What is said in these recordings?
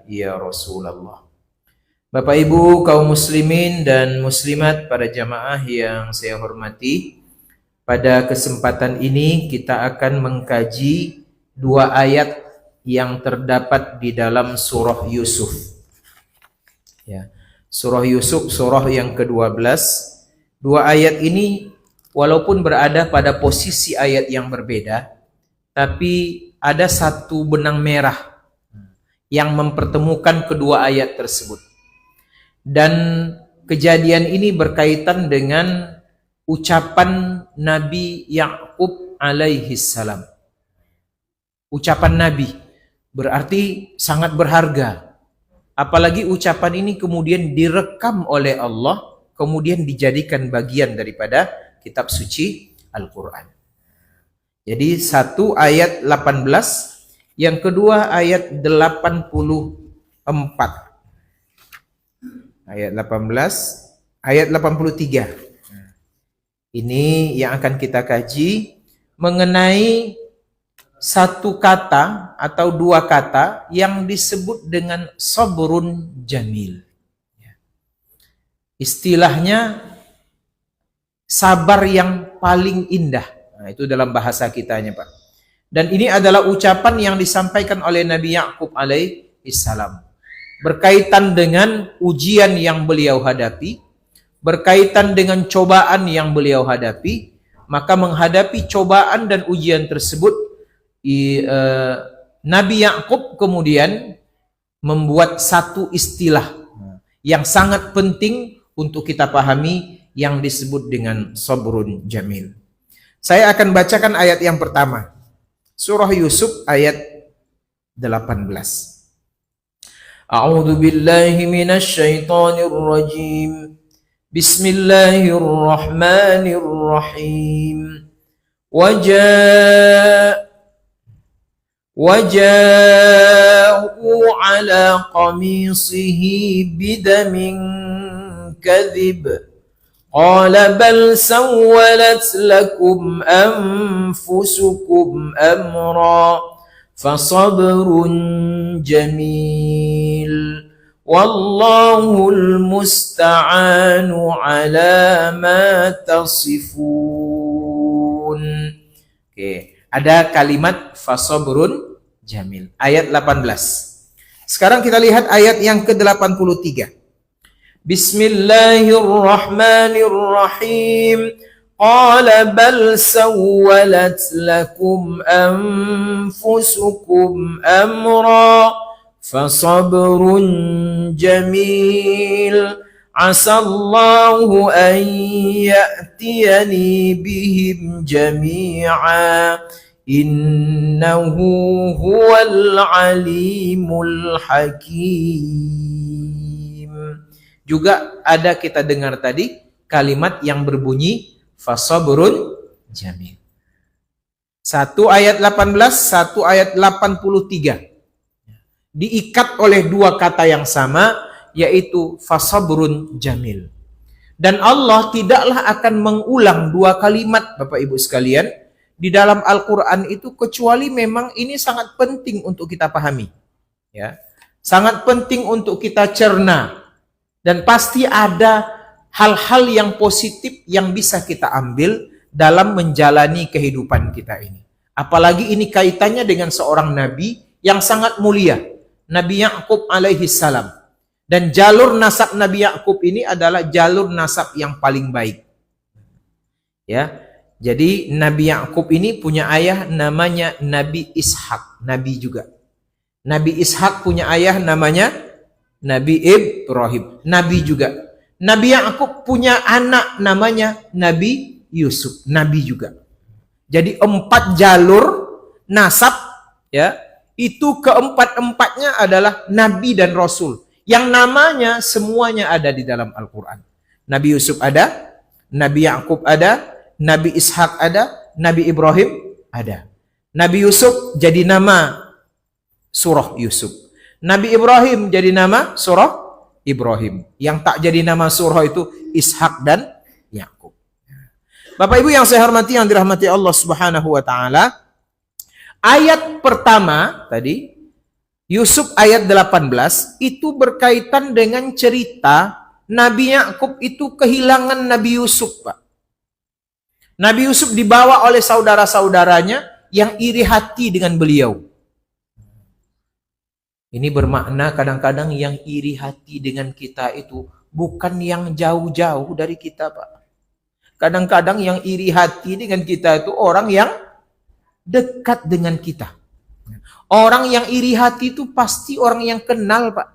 ya Rasulullah. Bapak Ibu kaum muslimin dan muslimat, para jamaah yang saya hormati, pada kesempatan ini kita akan mengkaji dua ayat yang terdapat di dalam surah Yusuf. Ya. Surah Yusuf, surah yang ke-12. Dua ayat ini walaupun berada pada posisi ayat yang berbeda, tapi ada satu benang merah yang mempertemukan kedua ayat tersebut. Dan kejadian ini berkaitan dengan ucapan Nabi Yakub alaihi salam. Ucapan Nabi berarti sangat berharga. Apalagi ucapan ini kemudian direkam oleh Allah, kemudian dijadikan bagian daripada kitab suci Al-Quran. Jadi satu ayat 18, yang kedua ayat 84. Ayat 18, ayat 83. Ini yang akan kita kaji mengenai satu kata atau dua kata yang disebut dengan sabrun jamil. Istilahnya sabar yang paling indah. Nah, itu dalam bahasa kitanya, Pak. Dan ini adalah ucapan yang disampaikan oleh Nabi Yakub alaihi salam. Berkaitan dengan ujian yang beliau hadapi, berkaitan dengan cobaan yang beliau hadapi, maka menghadapi cobaan dan ujian tersebut, Nabi Yakub kemudian membuat satu istilah yang sangat penting untuk kita pahami yang disebut dengan sabrun jamil. Saya akan bacakan ayat yang pertama. Surah Yusuf ayat 18. A'udzu billahi minasy syaithanir rajim. Bismillahirrahmanirrahim. وجاءوا على قميصه بدم كذب قال بل سولت لكم أنفسكم أمرا فصبر جميل والله المستعان على ما تصفون. Ada kalimat fasabrun jamil. Ayat 18. Sekarang kita lihat ayat yang ke-83. Bismillahirrahmanirrahim. Qala bal sawwalat lakum anfusukum amra fasabrun jamil. Asallahu an ya'tiyani bihim jami'a innahu huwal alimul hakim. Juga ada kita dengar tadi kalimat yang berbunyi fasabrun jamil. Satu ayat 18, satu ayat 83. Diikat oleh dua kata yang sama, yaitu fasabrun jamil. Dan Allah tidaklah akan mengulang dua kalimat, Bapak Ibu sekalian, di dalam Al-Quran itu, kecuali memang ini sangat penting untuk kita pahami. Ya, sangat penting untuk kita cerna. Dan pasti ada hal-hal yang positif yang bisa kita ambil dalam menjalani kehidupan kita ini. Apalagi ini kaitannya dengan seorang nabi yang sangat mulia, Nabi Yakub alaihi salam. Dan jalur nasab Nabi Yakub ini adalah jalur nasab yang paling baik. Ya, jadi Nabi Yakub ini punya ayah namanya Nabi Ishak, nabi juga. Nabi Ishak punya ayah namanya Nabi Ibrahim, nabi juga. Nabi Yakub punya anak namanya Nabi Yusuf, nabi juga. Jadi 4 jalur nasab, ya, itu keempat-empatnya adalah nabi dan rasul, yang namanya semuanya ada di dalam Al-Quran. Nabi Yusuf ada, Nabi Yakub ada, Nabi Ishak ada, Nabi Ibrahim ada. Nabi Yusuf jadi nama surah Yusuf. Nabi Ibrahim jadi nama surah Ibrahim. Yang tak jadi nama surah itu Ishak dan Yakub. Bapak Ibu yang saya hormati, yang dirahmati Allah Subhanahu wa taala, ayat pertama tadi Yusuf ayat 18 itu berkaitan dengan cerita Nabi Yakub itu kehilangan Nabi Yusuf, Pak. Nabi Yusuf dibawa oleh saudara-saudaranya yang iri hati dengan beliau. Ini bermakna kadang-kadang yang iri hati dengan kita itu bukan yang jauh-jauh dari kita, Pak. Kadang-kadang yang iri hati dengan kita itu orang yang dekat dengan kita. Orang yang iri hati itu pasti orang yang kenal, Pak.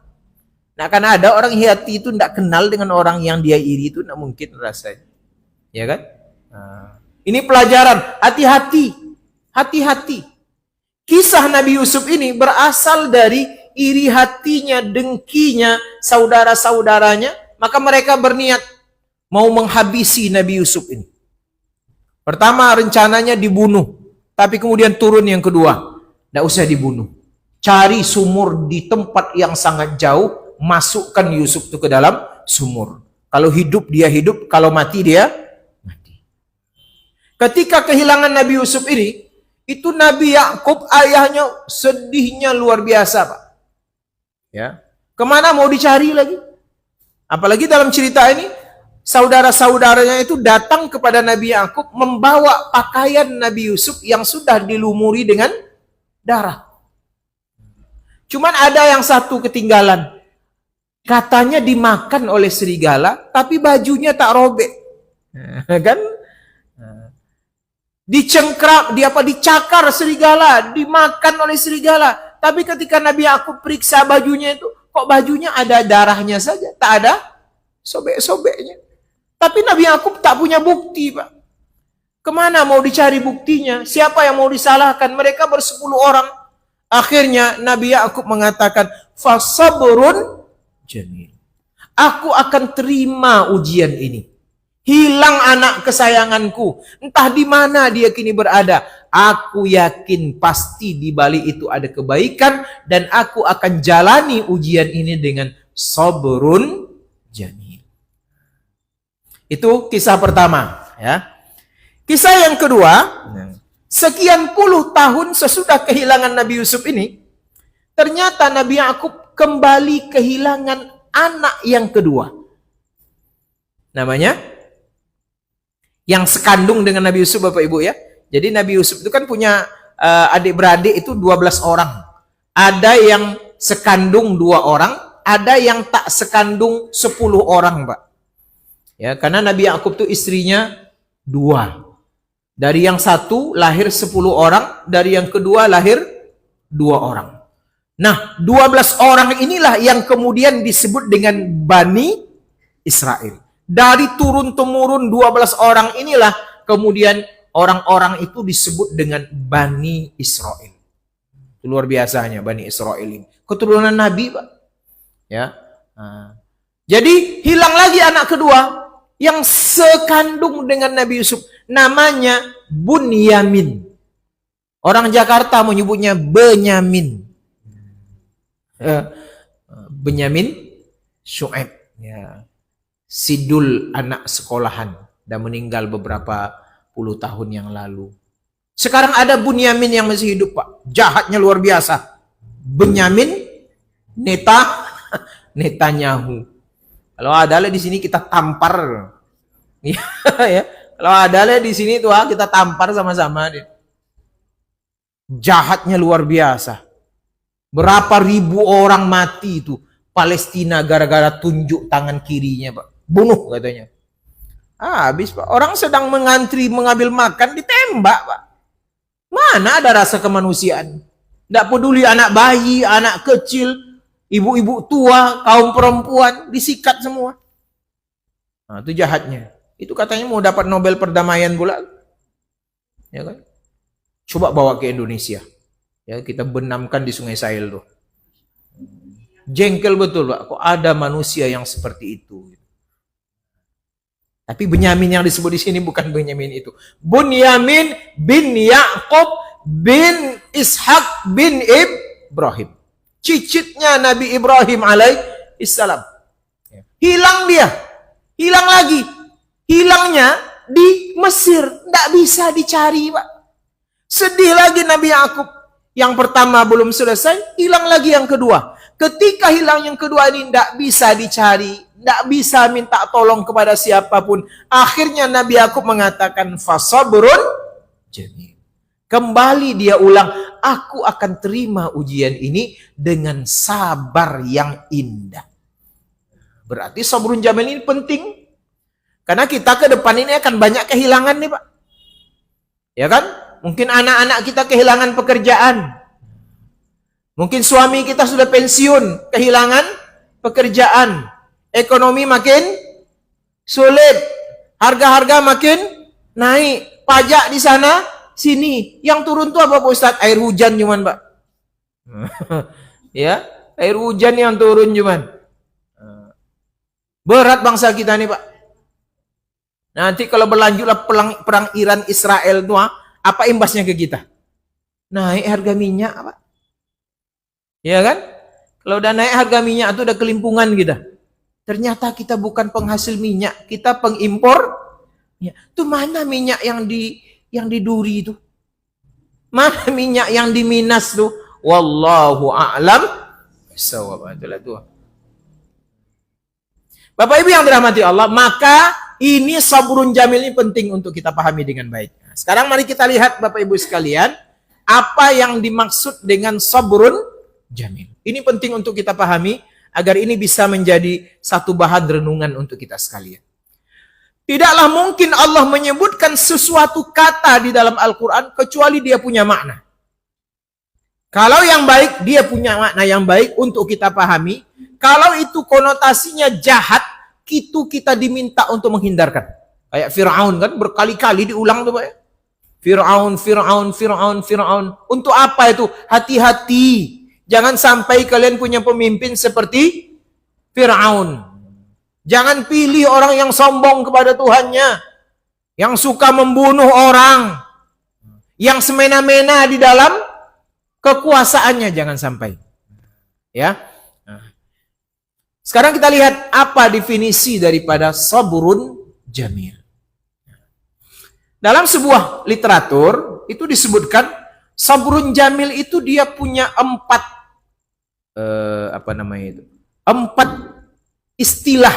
Nah, karena ada orang iri hati itu tidak kenal dengan orang yang dia iri itu, tidak mungkin rasanya. Ya kan? Nah, ini pelajaran, hati-hati. Hati-hati. Kisah Nabi Yusuf ini berasal dari iri hatinya, dengkinya, saudara-saudaranya. Maka mereka berniat mau menghabisi Nabi Yusuf ini. Pertama rencananya dibunuh. Tapi kemudian turun yang kedua. Tidak usah dibunuh. Cari sumur di tempat yang sangat jauh. Masukkan Yusuf itu ke dalam sumur. Kalau hidup dia hidup. Kalau mati dia mati. Ketika kehilangan Nabi Yusuf ini. Itu Nabi Yakub ayahnya sedihnya luar biasa, Pak. Ya. Kemana mau dicari lagi? Apalagi dalam cerita ini. Saudara-saudaranya itu datang kepada Nabi Yakub. Membawa pakaian Nabi Yusuf yang sudah dilumuri dengan darah. Cuman ada yang satu ketinggalan. Katanya dimakan oleh serigala, tapi bajunya tak robek. Kan? Dicengkram, dicakar serigala, dimakan oleh serigala. Tapi ketika Nabi Yakub periksa bajunya itu, kok bajunya ada darahnya saja, tak ada sobek-sobeknya. Tapi Nabi Yakub tak punya bukti, Pak. Kemana mau dicari buktinya? Siapa yang mau disalahkan? Mereka bersepuluh orang. Akhirnya Nabi Yakub mengatakan, fasabrun jamil. Aku akan terima ujian ini. Hilang anak kesayanganku. Entah di mana dia kini berada. Aku yakin pasti di balik itu ada kebaikan. Dan aku akan jalani ujian ini dengan sabrun jamil. Itu kisah pertama. Ya. Kisah yang kedua, sekian puluh tahun sesudah kehilangan Nabi Yusuf ini, ternyata Nabi Yakub kembali kehilangan anak yang kedua. Namanya? Yang sekandung dengan Nabi Yusuf, Bapak Ibu ya. Jadi Nabi Yusuf itu kan punya adik-beradik itu 12 orang. Ada yang sekandung 2 orang, ada yang tak sekandung 10 orang, Pak. Ya, karena Nabi Yakub itu istrinya 2. Dari yang satu lahir 10 orang, dari yang kedua lahir 2 orang. Nah, 12 orang inilah yang kemudian disebut dengan Bani Israel. Dari turun-temurun 12 orang inilah kemudian orang-orang itu disebut dengan Bani Israel. Itu luar biasanya Bani Israel ini. Keturunan Nabi, Pak. Ya. Nah. Jadi hilang lagi anak kedua yang sekandung dengan Nabi Yusuf. Namanya Bunyamin. Orang Jakarta menyebutnya Benyamin. Benyamin Syuaib. Ya. Sidul anak sekolahan. Dan meninggal beberapa puluh tahun yang lalu. Sekarang ada Bunyamin yang masih hidup, Pak. Jahatnya luar biasa. Benyamin Netanyahu. Kalau ada di sini kita tampar. Ya. Kalau ada di sini tuh kita tampar sama-sama. Jahatnya luar biasa. Berapa ribu orang mati itu Palestina gara-gara tunjuk tangan kirinya, Pak. Bunuh katanya. Habis, Pak. Orang sedang mengantri mengambil makan ditembak, Pak. Mana ada rasa kemanusiaan? Tidak peduli anak bayi, anak kecil, ibu-ibu tua, kaum perempuan disikat semua. Nah, itu jahatnya. Itu katanya mau dapat Nobel perdamaian pula. Ya kan? Coba bawa ke Indonesia. Ya, kita benamkan di Sungai Sahil tuh. Jengkel betul, Pak. Kok ada manusia yang seperti itu? Tapi Benyamin yang disebut di sini bukan Benyamin itu. Bunyamin bin Yakub bin Ishak bin Ibrahim. Cicitnya Nabi Ibrahim alaihissalam. Hilang dia. Hilang lagi. Hilangnya di Mesir. Tidak bisa dicari, Pak. Sedih lagi Nabi Yakub. Yang pertama belum selesai, hilang lagi yang kedua. Ketika hilang yang kedua ini tidak bisa dicari, tidak bisa minta tolong kepada siapapun. Akhirnya Nabi Yakub mengatakan fasabrun jamil. Kembali dia ulang, aku akan terima ujian ini dengan sabar yang indah. Berarti sabrun jamil ini penting. Karena kita ke depan ini akan banyak kehilangan nih Pak. Ya kan? Mungkin anak-anak kita kehilangan pekerjaan. Mungkin suami kita sudah pensiun, kehilangan pekerjaan. Ekonomi makin sulit. Harga-harga makin naik. Pajak di sana, sini. Yang turun tuh apa Pak Ustadz? Air hujan cuman Pak. Ya, air hujan yang turun cuman. Berat bangsa kita nih Pak. Nanti kalau berlanjutlah perang Iran-Israel itu, apa imbasnya ke kita? Naik harga minyak, Pak. Ya kan? Kalau udah naik harga minyak itu udah kelimpungan kita. Ternyata kita bukan penghasil minyak, kita pengimpor. Ya. Itu mana minyak yang di duri itu? Mana minyak yang di Minas tuh? Wallahu a'lam. Itulah tuh. Bapak Ibu yang dirahmati Allah, maka ini sabrun jamil ini penting untuk kita pahami dengan baik. Nah, sekarang mari kita lihat Bapak Ibu sekalian, apa yang dimaksud dengan sabrun jamil. Ini penting untuk kita pahami, agar ini bisa menjadi satu bahan renungan untuk kita sekalian. Tidaklah mungkin Allah menyebutkan sesuatu kata di dalam Al-Quran, kecuali dia punya makna. Kalau yang baik, dia punya makna yang baik untuk kita pahami. Kalau itu konotasinya jahat, itu kita diminta untuk menghindarkan. Kayak Fir'aun kan berkali-kali diulang tuh Pak ya. Fir'aun, Fir'aun, Fir'aun, Fir'aun. Untuk apa itu? Hati-hati. Jangan sampai kalian punya pemimpin seperti Fir'aun. Jangan pilih orang yang sombong kepada Tuhannya. Yang suka membunuh orang. Yang semena-mena di dalam kekuasaannya. Jangan sampai. Ya. Sekarang kita lihat apa definisi daripada sabrun jamil. Dalam sebuah literatur itu disebutkan sabrun jamil itu dia punya empat istilah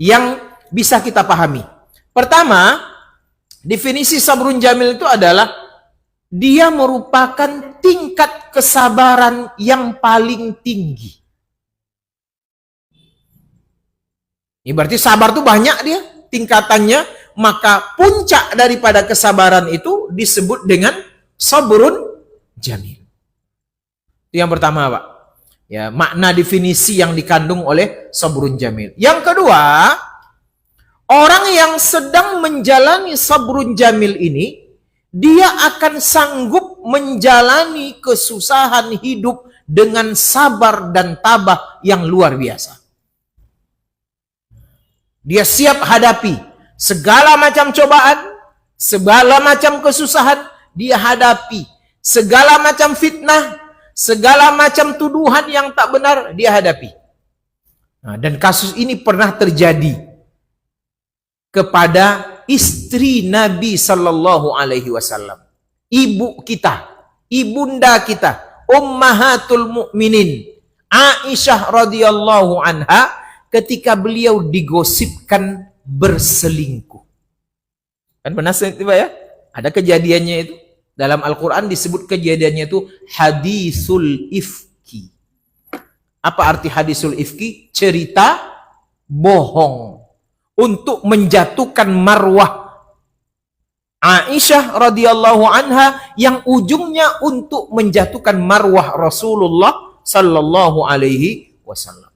yang bisa kita pahami. Pertama, definisi sabrun jamil itu adalah dia merupakan tingkat kesabaran yang paling tinggi. Ini berarti sabar itu banyak dia tingkatannya, maka puncak daripada kesabaran itu disebut dengan sabrun jamil. Itu yang pertama, Pak. Ya, makna definisi yang dikandung oleh sabrun jamil. Yang kedua, orang yang sedang menjalani sabrun jamil ini, dia akan sanggup menjalani kesusahan hidup dengan sabar dan tabah yang luar biasa. Dia siap hadapi segala macam cobaan, segala macam kesusahan, dia hadapi segala macam fitnah, segala macam tuduhan yang tak benar, dia hadapi. Nah, dan kasus ini pernah terjadi kepada istri Nabi Sallallahu Alaihi Wasallam, ibu kita, ibunda kita, Ummahatul Mukminin, Aisyah radhiyallahu anha, ketika beliau digosipkan berselingkuh. Kan pernah itu Pak ya? Ada kejadiannya itu. Dalam Al-Quran disebut kejadiannya itu hadisul ifki. Apa arti hadisul ifki? Cerita bohong. Untuk menjatuhkan marwah Aisyah radhiyallahu anha, yang ujungnya untuk menjatuhkan marwah Rasulullah sallallahu alaihi wasallam.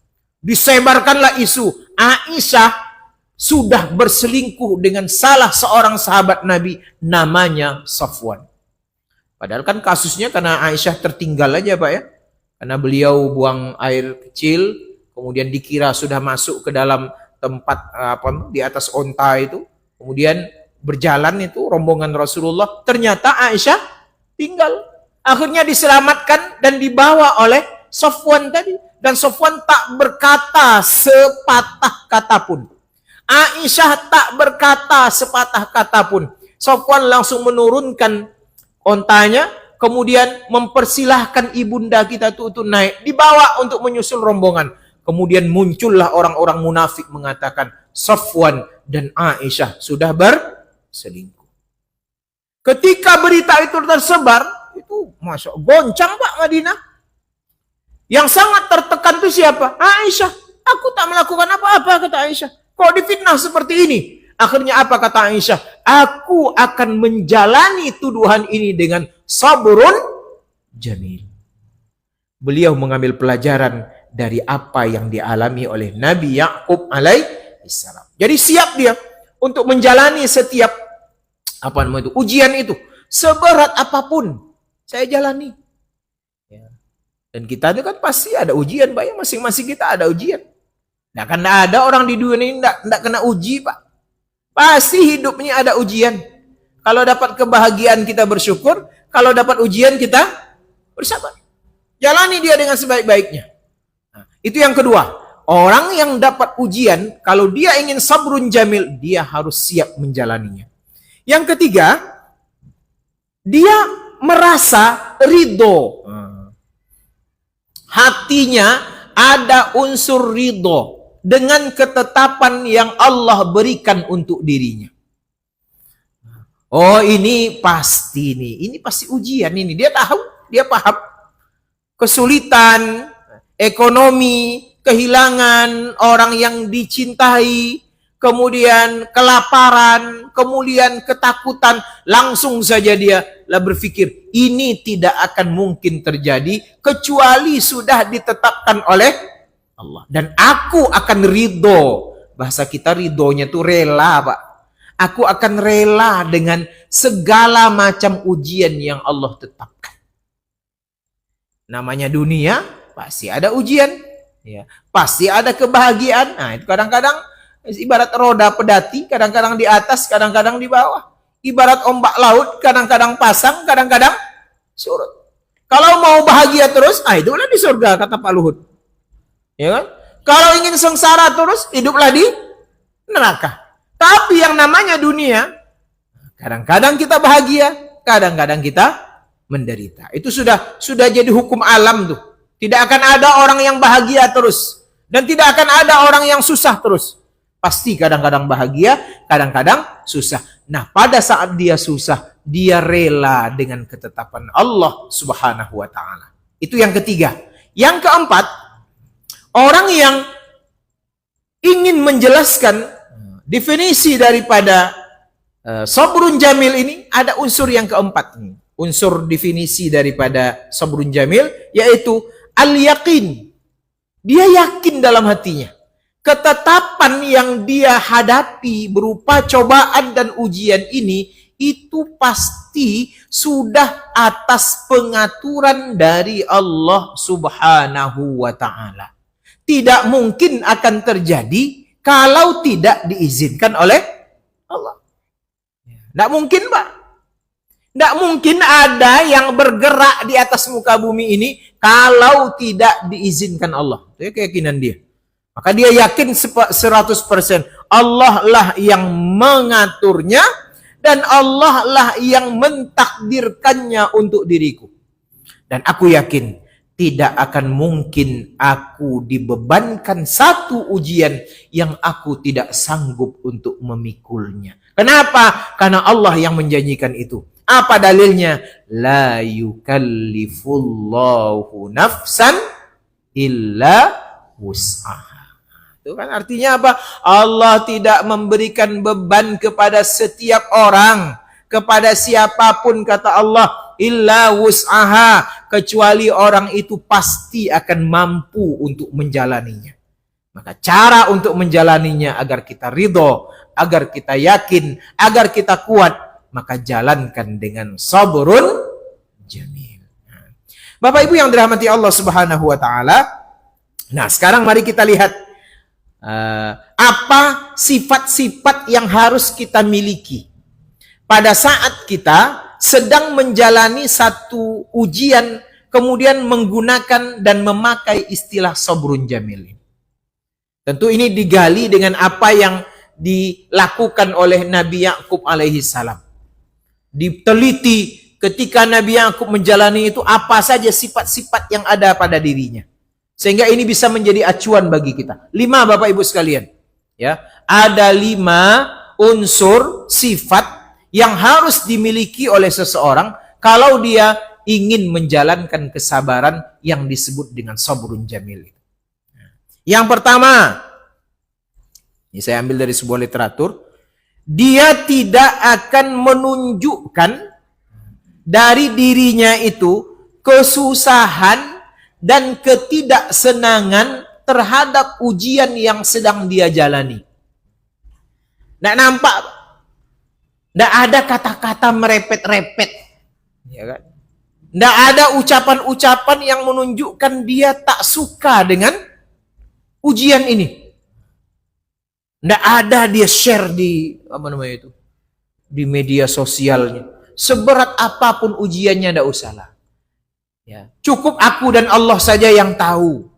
Disebarkanlah isu Aisyah sudah berselingkuh dengan salah seorang sahabat Nabi namanya Safwan. Padahal kan kasusnya karena Aisyah tertinggal aja Pak ya. Karena beliau buang air kecil, kemudian dikira sudah masuk ke dalam tempat di atas onta itu. Kemudian berjalan itu rombongan Rasulullah, ternyata Aisyah tinggal. Akhirnya diselamatkan dan dibawa oleh Safwan tadi. Dan Safwan tak berkata sepatah kata pun. Aisyah tak berkata sepatah kata pun. Safwan langsung menurunkan ontanya, kemudian mempersilahkan ibunda kita itu untuk naik, dibawa untuk menyusul rombongan. Kemudian muncullah orang-orang munafik mengatakan Safwan dan Aisyah sudah berselingkuh. Ketika berita itu tersebar, itu masya Allah, goncang Pak Madinah. Yang sangat tertekan itu siapa? Aisyah. Aku tak melakukan apa-apa, kata Aisyah. Kok difitnah seperti ini? Akhirnya apa kata Aisyah? Aku akan menjalani tuduhan ini dengan sabrun jamil. Beliau mengambil pelajaran dari apa yang dialami oleh Nabi Yakub alaihissalam. Jadi siap dia untuk menjalani setiap ujian itu. Seberat apapun saya jalani. Ya. Dan kita itu kan pasti ada ujian, Pak. Ya, masing-masing kita ada ujian. Nah, karena ada orang di dunia ini tidak kena uji, Pak. Pasti hidupnya ada ujian. Kalau dapat kebahagiaan kita bersyukur, kalau dapat ujian kita bersabar. Jalani dia dengan sebaik-baiknya. Nah, itu yang kedua. Orang yang dapat ujian, kalau dia ingin sabrun jamil, dia harus siap menjalaninya. Yang ketiga, dia merasa ridho. Hatinya ada unsur ridho dengan ketetapan yang Allah berikan untuk dirinya. Oh, ini pasti ujian ini. Dia tahu, dia paham. Kesulitan, ekonomi, kehilangan orang yang dicintai, kemudian kelaparan, kemudian ketakutan, langsung saja dia berpikir, ini tidak akan mungkin terjadi kecuali sudah ditetapkan oleh Allah. Dan aku akan ridho. Bahasa kita ridhonya itu rela, Pak. Aku akan rela dengan segala macam ujian yang Allah tetapkan. Namanya dunia, pasti ada ujian. Ya, pasti ada kebahagiaan. Nah, itu kadang-kadang ibarat roda pedati, kadang-kadang di atas, kadang-kadang di bawah. Ibarat ombak laut, kadang-kadang pasang, kadang-kadang surut. Kalau mau bahagia terus, hiduplah di surga, kata Pak Luhut. Ya kan? Kalau ingin sengsara terus, hiduplah di neraka. Tapi yang namanya dunia, kadang-kadang kita bahagia, kadang-kadang kita menderita. Itu sudah jadi hukum alam tuh. Tidak akan ada orang yang bahagia terus. Dan tidak akan ada orang yang susah terus. Pasti kadang-kadang bahagia, kadang-kadang susah. Nah, pada saat dia susah, dia rela dengan ketetapan Allah Subhanahu wa ta'ala. Itu yang ketiga. Yang keempat, orang yang ingin menjelaskan definisi daripada sabrun jamil ini, ada unsur yang keempat. Unsur definisi daripada sabrun jamil, yaitu al-yaqin. Dia yakin dalam hatinya. Ketetapan yang dia hadapi berupa cobaan dan ujian ini, itu pasti sudah atas pengaturan dari Allah Subhanahu wa ta'ala. Tidak mungkin akan terjadi kalau tidak diizinkan oleh Allah. Tidak mungkin, Pak. Tidak mungkin ada yang bergerak di atas muka bumi ini kalau tidak diizinkan Allah. Itu keyakinan dia. Maka dia yakin 100% Allah lah yang mengaturnya dan Allah lah yang mentakdirkannya untuk diriku. Dan aku yakin tidak akan mungkin aku dibebankan satu ujian yang aku tidak sanggup untuk memikulnya. Kenapa? Karena Allah yang menjanjikan itu. Apa dalilnya? La yukallifullahu nafsan illa wus'aha. Itu kan artinya apa? Allah tidak memberikan beban kepada setiap orang, kepada siapapun, kata Allah, illa wus'aha, kecuali orang itu pasti akan mampu untuk menjalaninya. Maka cara untuk menjalaninya agar kita ridho, agar kita yakin, agar kita kuat, maka jalankan dengan sabrun jamil. Bapak Ibu yang dirahmati Allah Subhanahu wa ta'ala. Nah, sekarang mari kita lihat apa sifat-sifat yang harus kita miliki pada saat kita sedang menjalani satu ujian, kemudian menggunakan dan memakai istilah sabrun jamil. Tentu ini digali dengan apa yang dilakukan oleh Nabi Yakub alaihi salam. Diteliti ketika Nabi Yakub menjalani itu apa saja sifat-sifat yang ada pada dirinya. Sehingga ini bisa menjadi acuan bagi kita. 5 Bapak Ibu sekalian. Ya, ada 5 unsur sifat yang harus dimiliki oleh seseorang kalau dia ingin menjalankan kesabaran yang disebut dengan sabrun jamil. Yang pertama, ini saya ambil dari sebuah literatur, dia tidak akan menunjukkan dari dirinya itu kesusahan dan ketidaksenangan terhadap ujian yang sedang dia jalani. Nggak nampak, nggak ada kata-kata merepet-repet, ya kan? Nggak ada ucapan-ucapan yang menunjukkan dia tak suka dengan ujian ini. Nggak ada dia share di di media sosialnya. Seberat apapun ujiannya nggak usahlah. Ya, cukup aku dan Allah saja yang tahu.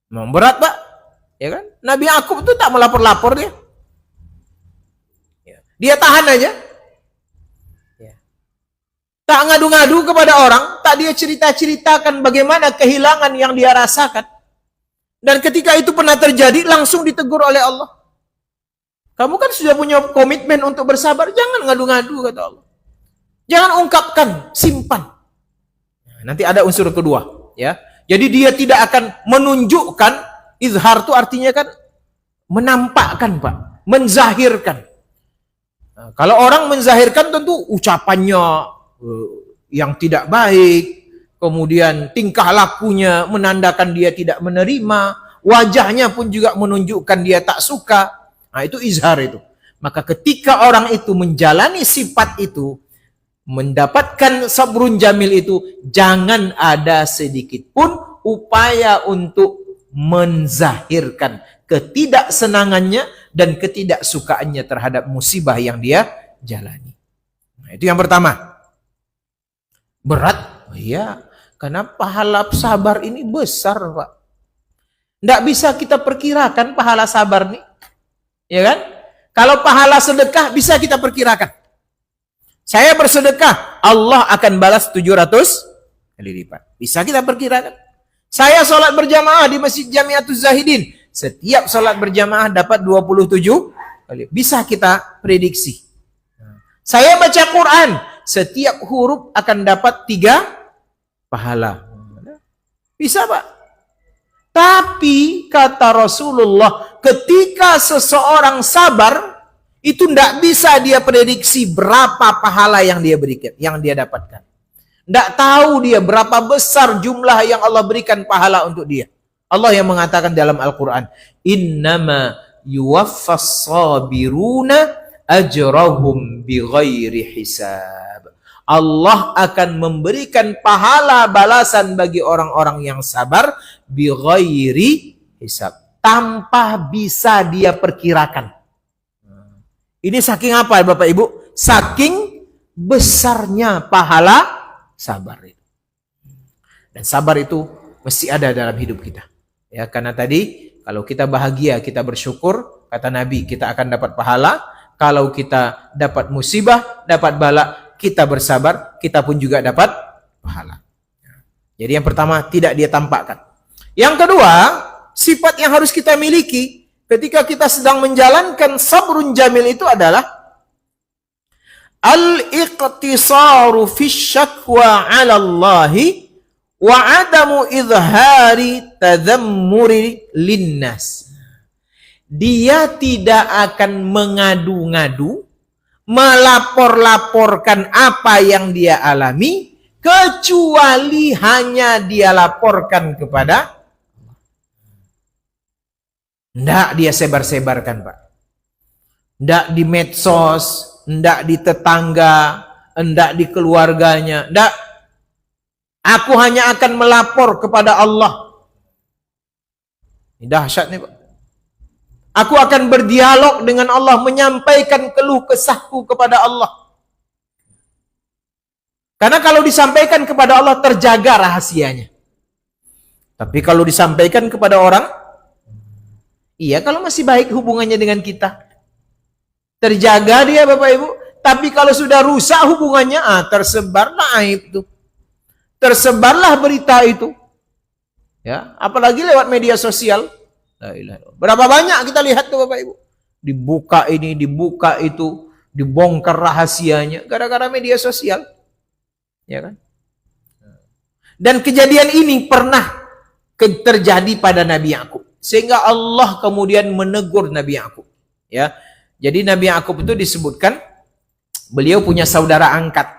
Memang berat, Pak. Ya kan? Nabi Yakub itu tak melapor-lapor dia. Ya. Dia tahan aja. Ya. Tak ngadu-ngadu kepada orang, tak dia cerita-ceritakan bagaimana kehilangan yang dia rasakan. Dan ketika itu pernah terjadi, langsung ditegur oleh Allah. Kamu kan sudah punya komitmen untuk bersabar, jangan ngadu-ngadu, kata Allah. Jangan ungkapkan, simpan. Nanti ada unsur kedua, ya. Jadi dia tidak akan menunjukkan, izhar itu artinya kan menampakkan, Pak, menzahirkan. Nah, kalau orang menzahirkan tentu ucapannya yang tidak baik, kemudian tingkah lakunya menandakan dia tidak menerima, wajahnya pun juga menunjukkan dia tak suka. Nah, itu izhar itu. Maka ketika orang itu menjalani sifat itu, mendapatkan sabrun jamil itu, jangan ada sedikit pun upaya untuk menzahirkan ketidaksenangannya dan ketidaksukaannya terhadap musibah yang dia jalani. Nah, itu yang pertama. Berat? Oh, iya, karena pahala sabar ini besar, Pak. Tidak bisa kita perkirakan pahala sabar nih. Ya kan? Kalau pahala sedekah bisa kita perkirakan. Saya bersedekah, Allah akan balas 700 kali lipat. Bisa kita perkirakan. Saya sholat berjamaah di Masjid Jamiatul Zahidin. Setiap sholat berjamaah dapat 27 kali. Bisa kita prediksi. Saya baca Quran. Setiap huruf akan dapat 3 pahala. Bisa, Pak. Tapi kata Rasulullah, ketika seseorang sabar, itu tidak bisa dia prediksi berapa pahala yang dia berikan, yang dia dapatkan. Tidak tahu dia berapa besar jumlah yang Allah berikan pahala untuk dia. Allah yang mengatakan dalam Al-Quran, Innama yuwaffas sabiruna ajrahum bighairi hisab. Allah akan memberikan pahala balasan bagi orang-orang yang sabar bighairi hisab, tanpa bisa dia perkirakan. Ini saking apa, Bapak Ibu? Saking besarnya pahala sabar itu. Dan sabar itu mesti ada dalam hidup kita. Ya, karena tadi kalau kita bahagia, kita bersyukur, kata Nabi, kita akan dapat pahala. Kalau kita dapat musibah, dapat bala, kita bersabar, kita pun juga dapat pahala. Jadi yang pertama, tidak dia tampakkan. Yang kedua, sifat yang harus kita miliki ketika kita sedang menjalankan sabrun jamil itu adalah al-iqtisaru fi syakwa 'ala Allahi wa 'adamu izhari tadhammuri linnas. Dia tidak akan mengadu-ngadu, melapor-laporkan apa yang dia alami, kecuali hanya dia laporkan kepada Allah. Nggak dia sebar-sebarkan, Pak. Nggak di medsos, nggak di tetangga, nggak di keluarganya, nggak. Aku hanya akan melapor kepada Allah. Ini dahsyat nih, Pak. Aku akan berdialog dengan Allah, menyampaikan keluh kesahku kepada Allah. Karena kalau disampaikan kepada Allah, terjaga rahasianya. Tapi kalau disampaikan kepada orang, iya kalau masih baik hubungannya dengan kita, terjaga dia, Bapak Ibu. Tapi kalau sudah rusak hubungannya, tersebarlah aib itu. Tersebarlah berita itu. Ya, apalagi lewat media sosial. Berapa banyak kita lihat tuh Bapak Ibu. Dibuka ini, dibuka itu, dibongkar rahasianya gara-gara media sosial. Ya kan? Dan kejadian ini pernah terjadi pada Nabi Yakub. Sehingga Allah kemudian menegur Nabi Yakub. Ya. Jadi Nabi Yakub itu disebutkan beliau punya saudara angkat.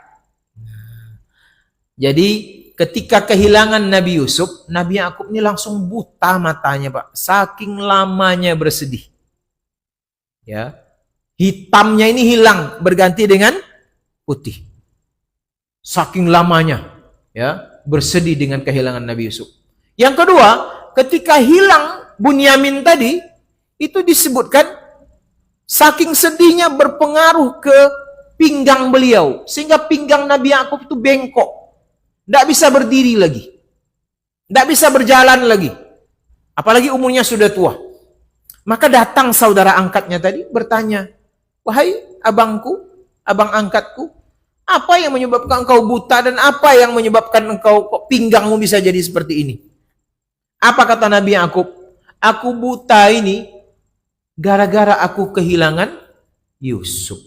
Jadi ketika kehilangan Nabi Yusuf, Nabi Yakub ini langsung buta matanya, Pak. Saking lamanya bersedih. Ya. Hitamnya ini hilang berganti dengan putih. Saking lamanya, ya, bersedih dengan kehilangan Nabi Yusuf. Yang kedua, ketika hilang Bunyamin tadi, itu disebutkan saking sedihnya berpengaruh ke pinggang beliau. Sehingga pinggang Nabi Yakub itu bengkok. Tidak bisa berdiri lagi. Tidak bisa berjalan lagi. Apalagi umurnya sudah tua. Maka datang saudara angkatnya tadi bertanya, wahai abangku, abang angkatku, apa yang menyebabkan engkau buta dan apa yang menyebabkan engkau kok pinggangmu bisa jadi seperti ini? Apa kata Nabi Yakub? Aku buta ini gara-gara aku kehilangan Yusuf.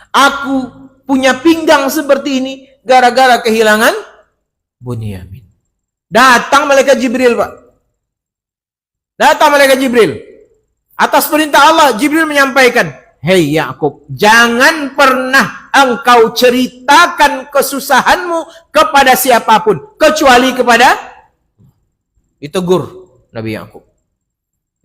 Aku punya pinggang seperti ini gara-gara kehilangan Bunyamin. Datang malaikat Jibril, Pak. Datang malaikat Jibril. Atas perintah Allah, Jibril menyampaikan, hei Yakub, jangan pernah engkau ceritakan kesusahanmu kepada siapapun, kecuali kepada, ditegur Nabi Yakub.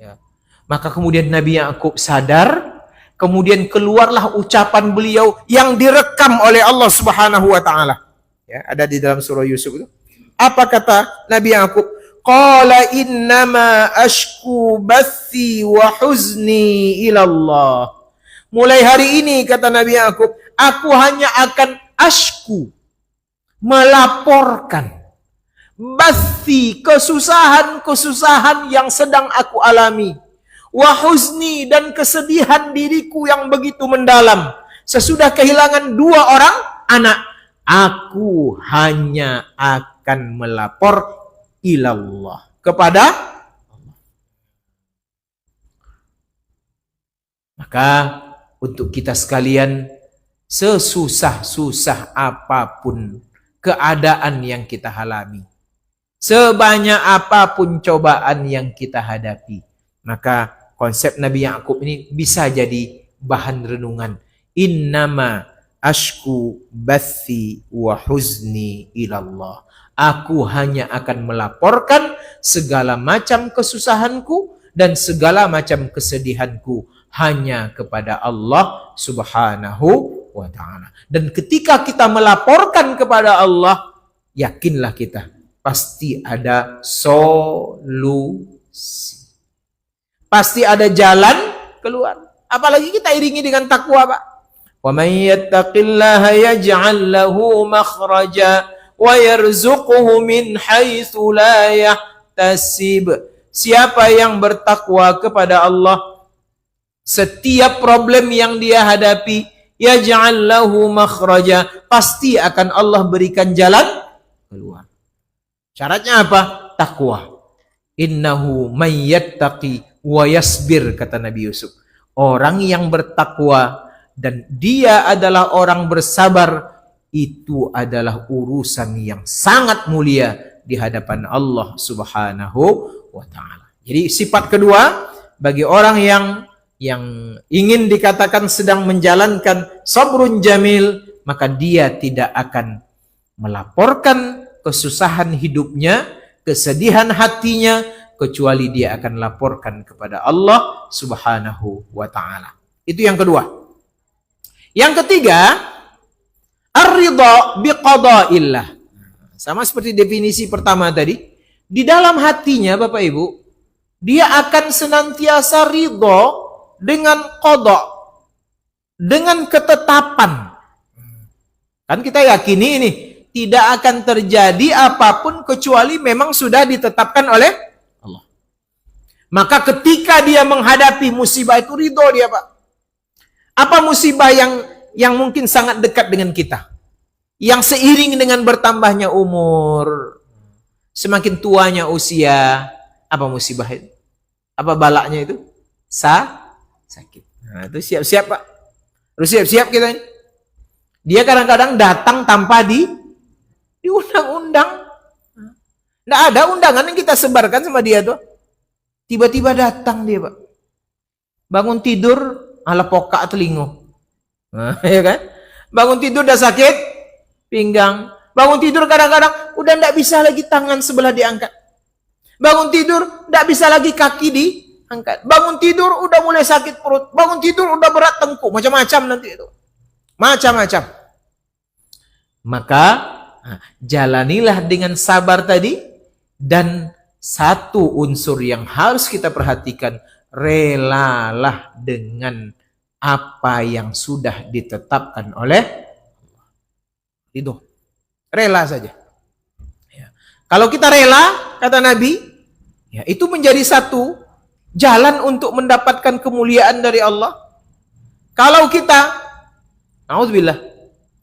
Ya. Maka kemudian Nabi Yakub sadar, kemudian keluarlah ucapan beliau yang direkam oleh Allah Subhanahu wa taala. Ya, ada di dalam surah Yusuf itu. Apa kata Nabi Yakub? Qala innama ashku bathi wa huzni ila Allah. Mulai hari ini kata Nabi Yakub, aku hanya akan ashku, melaporkan bathi, kesusahan-kesusahan yang sedang aku alami. Wahuzni, dan kesedihan diriku yang begitu mendalam. Sesudah kehilangan 2 orang anak, aku hanya akan melapor ilallah, kepada Allah. Maka untuk kita sekalian, sesusah-susah apapun keadaan yang kita alami, sebanyak apapun cobaan yang kita hadapi, maka konsep Nabi Yakub ini bisa jadi bahan renungan. Innama ashku bathi wa huzni ilallah. Aku hanya akan melaporkan segala macam kesusahanku dan segala macam kesedihanku hanya kepada Allah Subhanahu wa ta'ala. Dan ketika kita melaporkan kepada Allah, yakinlah kita pasti ada solusi. Pasti ada jalan keluar. Apalagi kita iringi dengan takwa, Pak. Wa may yattaqillaha yaj'al lahu makhraja wa yarzuquhu min haitsu la yahtasib. Siapa yang bertakwa kepada Allah, setiap problem yang dia hadapi, yaj'al lahu makhraja, pasti akan Allah berikan jalan keluar. Syaratnya apa? Takwa. Innahu may yattaqi wa yasbir, kata Nabi Yusuf. Orang yang bertakwa dan dia adalah orang bersabar, itu adalah urusan yang sangat mulia di hadapan Allah Subhanahu wa ta'ala. Jadi sifat kedua bagi orang yang ingin dikatakan sedang menjalankan sabrun jamil, maka dia tidak akan melaporkan kesusahan hidupnya, kesedihan hatinya, kecuali dia akan laporkan kepada Allah Subhanahu wa ta'ala. Itu yang kedua. Yang ketiga, ar-ridha biqada'illah. Sama seperti definisi pertama tadi, di dalam hatinya Bapak Ibu, dia akan senantiasa ridha dengan qada, dengan ketetapan. Kan kita yakini ini tidak akan terjadi apapun kecuali memang sudah ditetapkan oleh Allah. Maka ketika dia menghadapi musibah itu ridho dia, Pak. Apa musibah yang mungkin sangat dekat dengan kita. Yang seiring dengan bertambahnya umur, semakin tuanya usia, apa musibah itu? Apa balaknya itu? Sakit. Nah, itu siap-siap Pak. Harus siap-siap kita ini. Dia kadang-kadang datang tanpa diundang-undang. Nggak ada undangan yang kita sebarkan sama dia tuh. Tiba-tiba datang dia Pak. Bangun tidur, ala pokak telingo. Nah, ya kan? Bangun tidur udah sakit pinggang. Bangun tidur kadang-kadang udah nggak bisa lagi tangan sebelah diangkat. Bangun tidur nggak bisa lagi kaki diangkat. Bangun tidur udah mulai sakit perut. Bangun tidur udah berat tengkuk. Macam-macam nanti itu. Macam-macam. Maka jalanilah dengan sabar tadi. Dan satu unsur yang harus kita perhatikan, relalah dengan apa yang sudah ditetapkan oleh Allah. Itu rela saja ya. Kalau kita rela, kata Nabi ya, itu menjadi satu jalan untuk mendapatkan kemuliaan dari Allah. Kalau kita auzubillah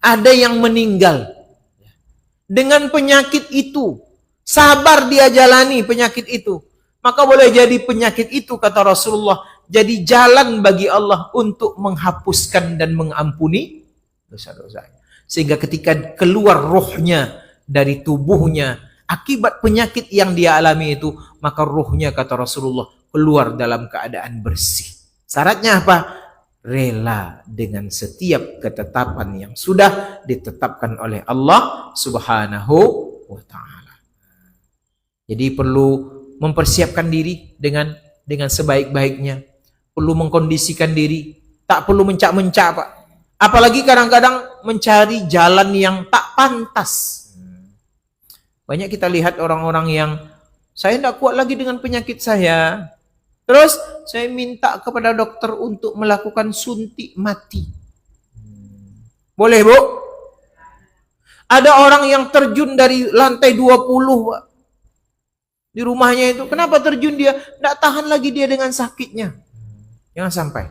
ada yang meninggal dengan penyakit itu, sabar dia jalani penyakit itu, maka boleh jadi penyakit itu, kata Rasulullah, jadi jalan bagi Allah untuk menghapuskan dan mengampuni dosa-dosanya. Sehingga ketika keluar rohnya dari tubuhnya akibat penyakit yang dia alami itu, maka rohnya, kata Rasulullah, keluar dalam keadaan bersih. Syaratnya apa? Rela dengan setiap ketetapan yang sudah ditetapkan oleh Allah Subhanahu wa ta'ala. Jadi perlu mempersiapkan diri dengan sebaik-baiknya. Perlu mengkondisikan diri. Tak perlu mencak-mencak Pak. Apalagi kadang-kadang mencari jalan yang tak pantas. Banyak kita lihat orang-orang yang, saya tidak kuat lagi dengan penyakit saya. Terus saya minta kepada dokter untuk melakukan suntik mati. Boleh Bu? Ada orang yang terjun dari lantai 20 Pak. Di rumahnya itu, kenapa terjun dia? Tidak tahan lagi dia dengan sakitnya. Jangan sampai.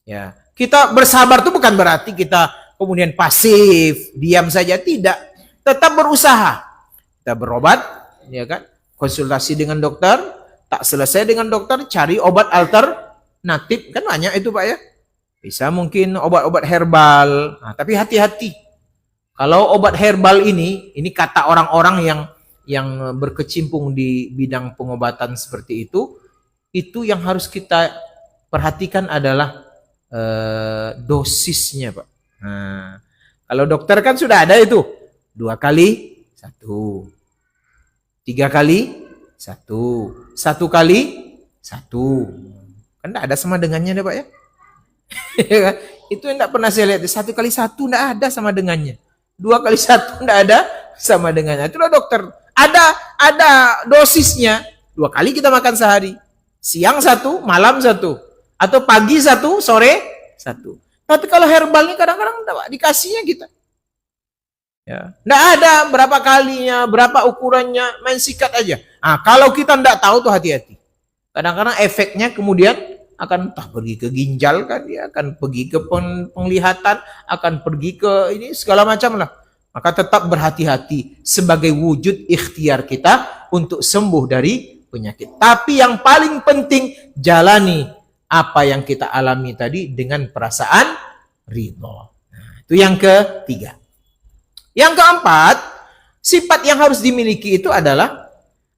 Ya, kita bersabar itu bukan berarti kita kemudian pasif, diam saja, tidak. Tetap berusaha. Kita berobat, ya kan? Konsultasi dengan dokter, tak selesai dengan dokter, cari obat alternatif, kan banyak itu Pak ya. Bisa mungkin obat-obat herbal. Nah, tapi hati-hati. Kalau obat herbal ini kata orang-orang yang berkecimpung di bidang pengobatan seperti itu yang harus kita perhatikan adalah dosisnya Pak. Nah, kalau dokter kan sudah ada itu 2 kali 1, 3 kali 1, 1 kali 1, kan tidak ada sama dengannya deh Pak ya. Itu yang tidak pernah saya lihat. 1 kali 1 tidak ada sama dengannya, 2 kali 1 tidak ada sama dengannya. Itulah dokter. Ada dosisnya. 2 kali kita makan sehari. Siang 1, malam 1. Atau pagi 1, sore 1. Tapi kalau herbalnya kadang-kadang dikasihnya kita. Ya. Nggak ada berapa kalinya, berapa ukurannya, main sikat aja. Kalau kita nggak tahu tuh hati-hati. Kadang-kadang efeknya kemudian akan pergi ke ginjal kan, dia akan pergi ke penglihatan, akan pergi ke ini segala macam lah. Maka tetap berhati-hati sebagai wujud ikhtiar kita untuk sembuh dari penyakit. Tapi yang paling penting, jalani apa yang kita alami tadi dengan perasaan ridho. Nah, itu yang ketiga. Yang keempat, sifat yang harus dimiliki itu adalah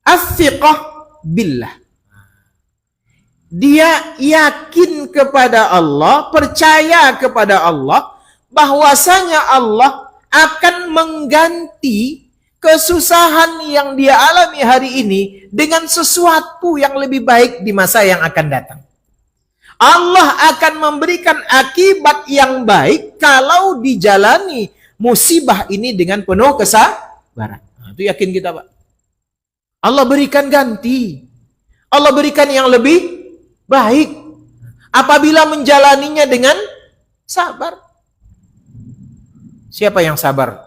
as-siqah billah. Dia yakin kepada Allah, percaya kepada Allah, bahwasanya Allah akan mengganti kesusahan yang dia alami hari ini dengan sesuatu yang lebih baik di masa yang akan datang. Allah akan memberikan akibat yang baik kalau dijalani musibah ini dengan penuh kesabaran. Nah, itu yakin kita Pak. Allah berikan ganti. Allah berikan yang lebih baik apabila menjalaninya dengan sabar. Siapa yang sabar?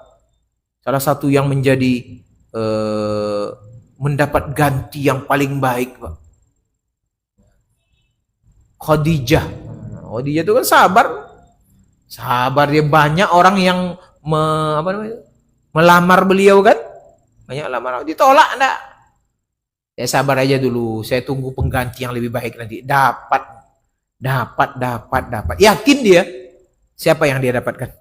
Salah satu yang menjadi mendapat ganti yang paling baik, Pak. Khadijah. Khadijah itu kan sabar. Sabar dia, banyak orang yang melamar beliau kan? Banyak lamar, ditolak enggak? Ya sabar aja dulu, saya tunggu pengganti yang lebih baik nanti. Dapat. Yakin dia? Siapa yang dia dapatkan?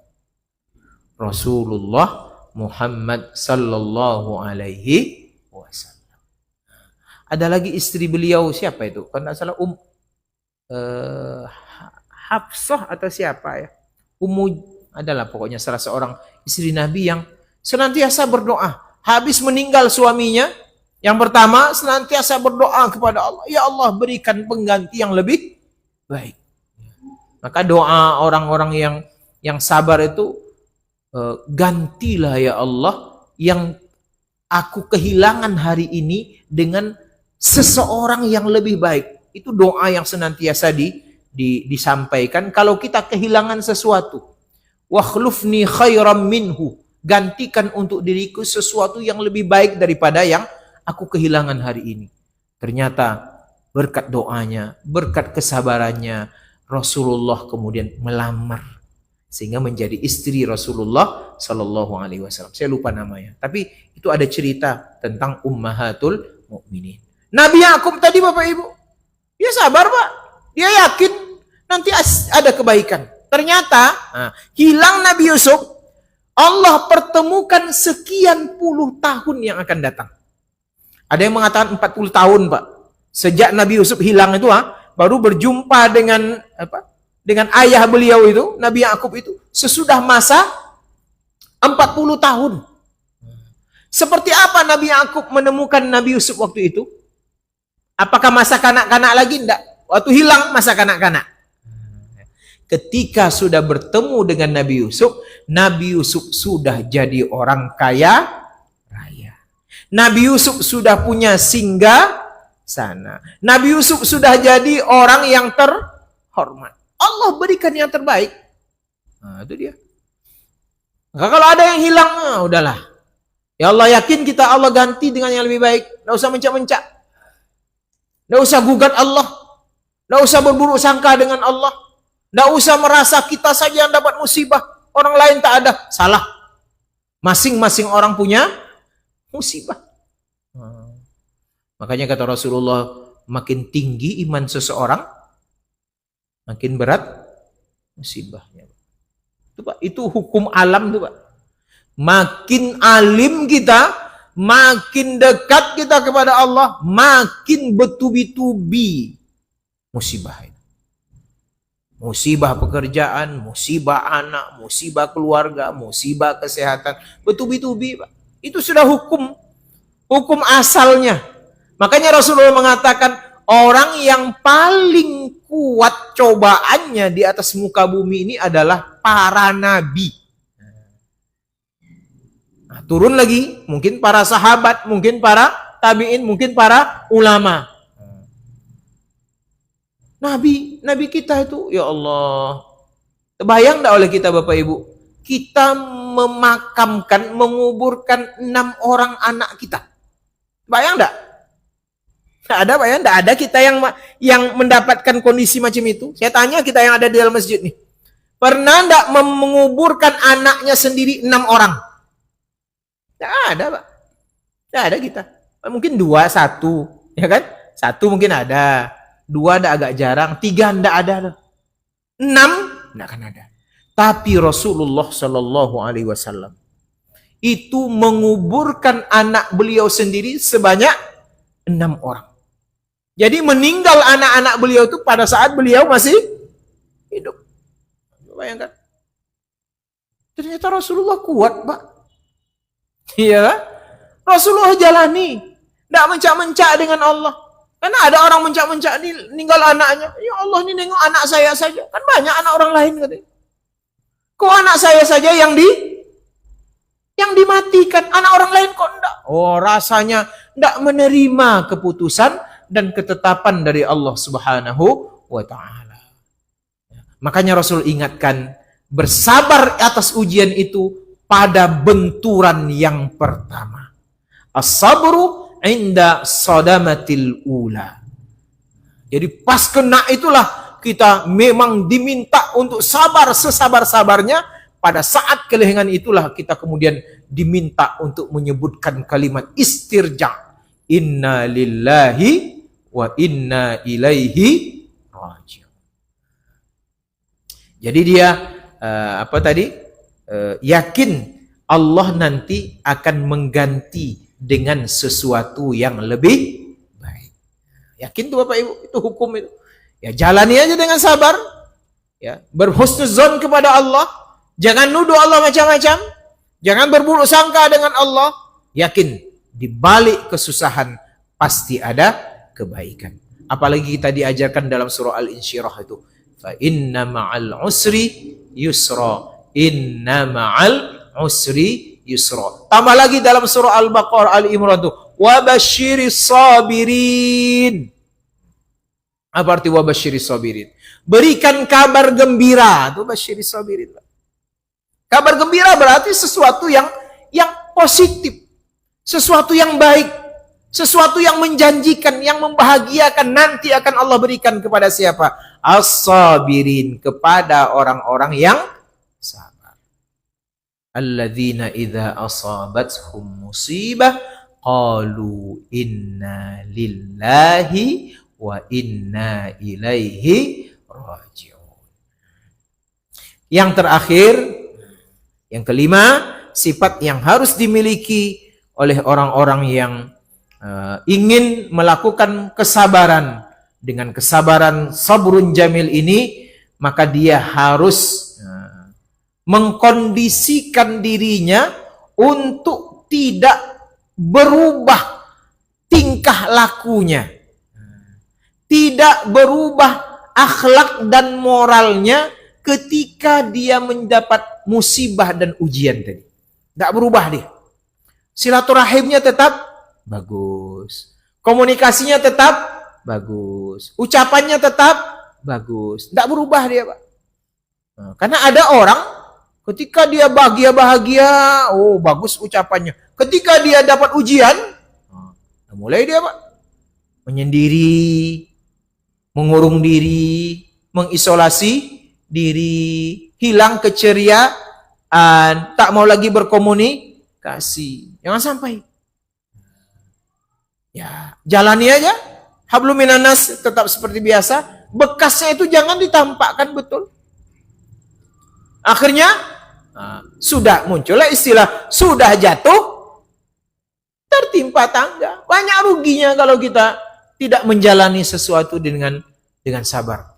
Rasulullah Muhammad sallallahu alaihi wasallam. Ada lagi istri beliau, siapa itu? Kalau tidak salah Hafsah atau siapa ya? Adalah pokoknya salah seorang istri Nabi yang senantiasa berdoa. Habis meninggal suaminya, yang pertama senantiasa berdoa kepada Allah, ya Allah berikan pengganti yang lebih baik. Maka doa orang-orang yang sabar itu, gantilah ya Allah yang aku kehilangan hari ini dengan seseorang yang lebih baik. Itu doa yang senantiasa disampaikan kalau kita kehilangan sesuatu. Wakhlufni khairam minhu, gantikan untuk diriku sesuatu yang lebih baik daripada yang aku kehilangan hari ini. Ternyata berkat doanya, berkat kesabarannya, Rasulullah kemudian melamar sehingga menjadi istri Rasulullah Sallallahu Alaihi Wasallam. Saya lupa namanya, tapi itu ada cerita tentang Ummahatul Mukminin. Nabi Yakub tadi Bapak Ibu, dia sabar Pak, dia yakin nanti ada kebaikan. Ternyata hilang Nabi Yusuf, Allah pertemukan sekian puluh tahun yang akan datang. Ada yang mengatakan 40 tahun Pak. Sejak Nabi Yusuf hilang itu baru berjumpa dengan ayah beliau itu, Nabi Yakub itu, sesudah masa 40 tahun. Seperti apa Nabi Yakub menemukan Nabi Yusuf waktu itu? Apakah masa kanak-kanak lagi? Tidak. Waktu hilang masa kanak-kanak. Ketika sudah bertemu dengan Nabi Yusuf sudah jadi orang kaya raya. Nabi Yusuf sudah punya singgah sana. Nabi Yusuf sudah jadi orang yang terhormat. Allah berikan yang terbaik. Nah, itu dia. Maka kalau ada yang hilang, udahlah. Ya Allah yakin kita, Allah ganti dengan yang lebih baik. Nggak usah mencak-mencak. Nggak usah gugat Allah. Nggak usah berburuk sangka dengan Allah. Nggak usah merasa kita saja yang dapat musibah. Orang lain tak ada. Salah. Masing-masing orang punya musibah. Makanya kata Rasulullah, makin tinggi iman seseorang, makin berat musibahnya. Itu Pak, itu hukum alam tuh Pak. Makin alim kita, makin dekat kita kepada Allah, makin bertubi-tubi musibah. Musibah pekerjaan, musibah anak, musibah keluarga, musibah kesehatan, bertubi-tubi Pak. Itu sudah hukum asalnya. Makanya Rasulullah mengatakan orang yang paling kuat cobaannya di atas muka bumi ini adalah para nabi. Nah, turun lagi, mungkin para sahabat, mungkin para tabi'in, mungkin para ulama. Nabi kita itu, ya Allah, terbayang enggak oleh kita Bapak Ibu? Kita menguburkan 6 orang anak kita. Bayang enggak? Tidak ada Pak ya, tidak ada kita yang mendapatkan kondisi macam itu. Saya tanya kita yang ada di dalam masjid nih, pernah tidak menguburkan anaknya sendiri 6 orang? Tidak ada Pak, tidak ada kita. Mungkin 2, 1, ya kan? 1 mungkin ada, 2 ada agak jarang, 3 tidak ada, 6 tidak akan ada. Tapi Rasulullah Shallallahu Alaihi Wasallam itu menguburkan anak beliau sendiri sebanyak 6 orang. Jadi meninggal anak-anak beliau itu pada saat beliau masih hidup. Bayangkan. Ternyata Rasulullah kuat, Pak. Iya. Rasulullah jalani. Tidak mencak-mencak dengan Allah. Karena ada orang mencak-mencak nih, ninggal anaknya. Ya Allah, ini nengok anak saya saja. Kan banyak anak orang lain katanya. Kok anak saya saja yang dimatikan, anak orang lain kok enggak? Oh, rasanya enggak menerima keputusan dan ketetapan dari Allah Subhanahu wa taala. Makanya Rasul ingatkan, bersabar atas ujian itu pada benturan yang pertama. As-sabru inda sadamatil ula. Jadi pas kena itulah kita memang diminta untuk sabar sesabar-sabarnya, pada saat kelengan itulah kita kemudian diminta untuk menyebutkan kalimat istirja. Inna lillahi wa inna ilaihi raji'un. Jadi dia yakin Allah nanti akan mengganti dengan sesuatu yang lebih baik. Yakin tuh Bapak Ibu, itu hukum itu. Ya jalani aja dengan sabar. Ya, berhusnuzon kepada Allah. Jangan nuduh Allah macam-macam. Jangan berburuk sangka dengan Allah. Yakin di balik kesusahan pasti ada kebaikan. Apalagi kita diajarkan dalam surah Al-Insyirah itu. Fa inna ma'al usri yusra. Inna ma'al usri yusra. Tambah lagi dalam surah Al-Baqarah, Al-Imran itu. Wa basyiris sabirin. Apa arti wa basyiris sabirin? Berikan kabar gembira. Itu basyiris sabirin. Kabar gembira berarti sesuatu yang positif. Sesuatu yang baik. Sesuatu yang menjanjikan, yang membahagiakan, nanti akan Allah berikan kepada siapa? As-sabirin, kepada orang-orang yang sabar. Alladzina idza asabathum musibah qalu inna lillahi wa inna ilaihi raji'un. Yang terakhir, yang kelima, sifat yang harus dimiliki oleh orang-orang yang ingin melakukan kesabaran. Dengan kesabaran sabrun jamil ini, maka dia harus mengkondisikan dirinya untuk tidak berubah tingkah lakunya, tidak berubah akhlak dan moralnya ketika dia mendapat musibah dan ujian tadi. Tidak berubah dia. Silaturahimnya tetap bagus. Komunikasinya tetap bagus. Ucapannya tetap bagus. Tidak berubah dia, Pak. Nah, karena ada orang ketika dia bahagia-bahagia, oh bagus ucapannya. Ketika dia dapat ujian, mulai dia, Pak, menyendiri, mengurung diri, mengisolasi diri, hilang keceriaan, tak mau lagi berkomunikasi. Jangan sampai. Ya, jalani aja. Hablum minan nas tetap seperti biasa. Bekasnya itu jangan ditampakkan betul. Akhirnya sudah muncullah istilah sudah jatuh tertimpa tangga. Banyak ruginya kalau kita tidak menjalani sesuatu dengan sabar.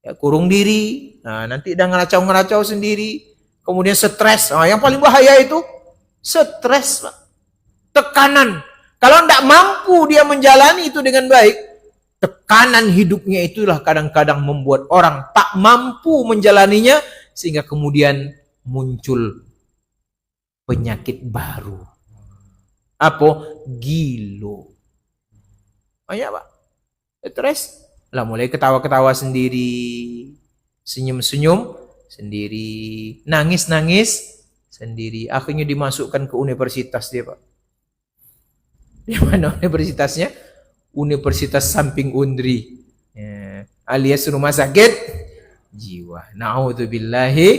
Ya, kurung diri, nanti udah ngeracau-ngeracau sendiri, kemudian stres. Yang paling bahaya itu stres, Pak. Tekanan. Kalau tidak mampu dia menjalani itu dengan baik, tekanan hidupnya itulah kadang-kadang membuat orang tak mampu menjalaninya, sehingga kemudian muncul penyakit baru. Apa? Gilo. Ya, Pak. Stres. Lah mulai ketawa-ketawa sendiri, senyum-senyum sendiri, nangis-nangis sendiri. Akhirnya dimasukkan ke universitas dia, Pak. Di mana universitasnya? Universitas Samping Undri, alias rumah sakit jiwa. Na'udzubillahi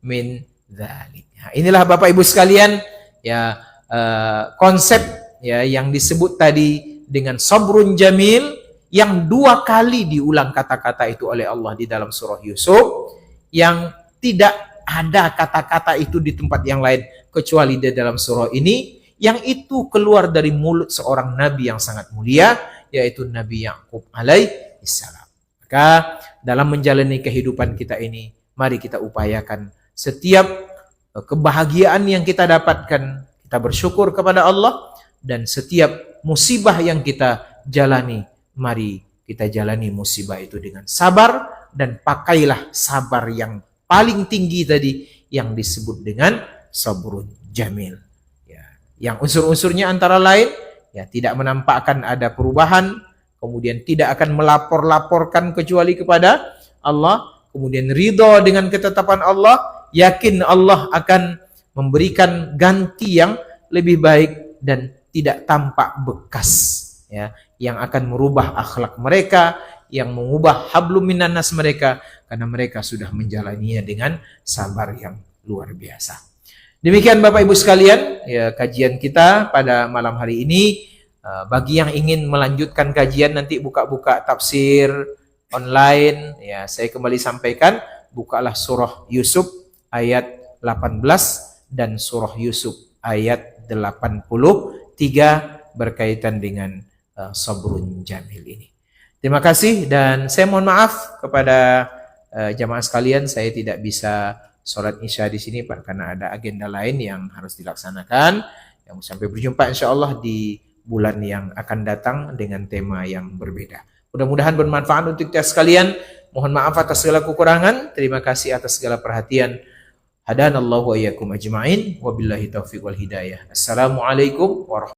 min dzalik. Nah, inilah Bapak Ibu sekalian, ya, konsep ya yang disebut tadi dengan sabrun jamil, yang 2 kali diulang kata-kata itu oleh Allah di dalam surah Yusuf, yang tidak ada kata-kata itu di tempat yang lain kecuali di dalam surah ini, yang itu keluar dari mulut seorang nabi yang sangat mulia, yaitu Nabi Yakub alaihissalam. Maka dalam menjalani kehidupan kita ini, mari kita upayakan setiap kebahagiaan yang kita dapatkan, kita bersyukur kepada Allah, dan setiap musibah yang kita jalani, mari kita jalani musibah itu dengan sabar, dan pakailah sabar yang paling tinggi tadi yang disebut dengan sabrun jamil. Yang unsur-unsurnya antara lain, ya, tidak menampakkan ada perubahan, kemudian tidak akan melapor-laporkan kecuali kepada Allah, kemudian ridho dengan ketetapan Allah, yakin Allah akan memberikan ganti yang lebih baik, dan tidak tampak bekas, ya, yang akan merubah akhlak mereka, yang mengubah hablum minan nas mereka, karena mereka sudah menjalaninya dengan sabar yang luar biasa. Demikian Bapak Ibu sekalian, ya kajian kita pada malam hari ini. Bagi yang ingin melanjutkan kajian nanti buka-buka tafsir online, ya saya kembali sampaikan, bukalah surah Yusuf ayat 18 dan surah Yusuf ayat 83 berkaitan dengan sabrun jamil ini. Terima kasih dan saya mohon maaf kepada jamaah sekalian, saya tidak bisa sholat isya di sini Pak karena ada agenda lain yang harus dilaksanakan. Yang sampai berjumpa insya Allah di bulan yang akan datang dengan tema yang berbeda. Mudah-mudahan bermanfaat untuk kita sekalian. Mohon maaf atas segala kekurangan. Terima kasih atas segala perhatian. Hadanallahu wa iyyakum ajma'in. Wabillahi taufiq wal hidayah. Assalamualaikum warahmatullahi wabarakatuh.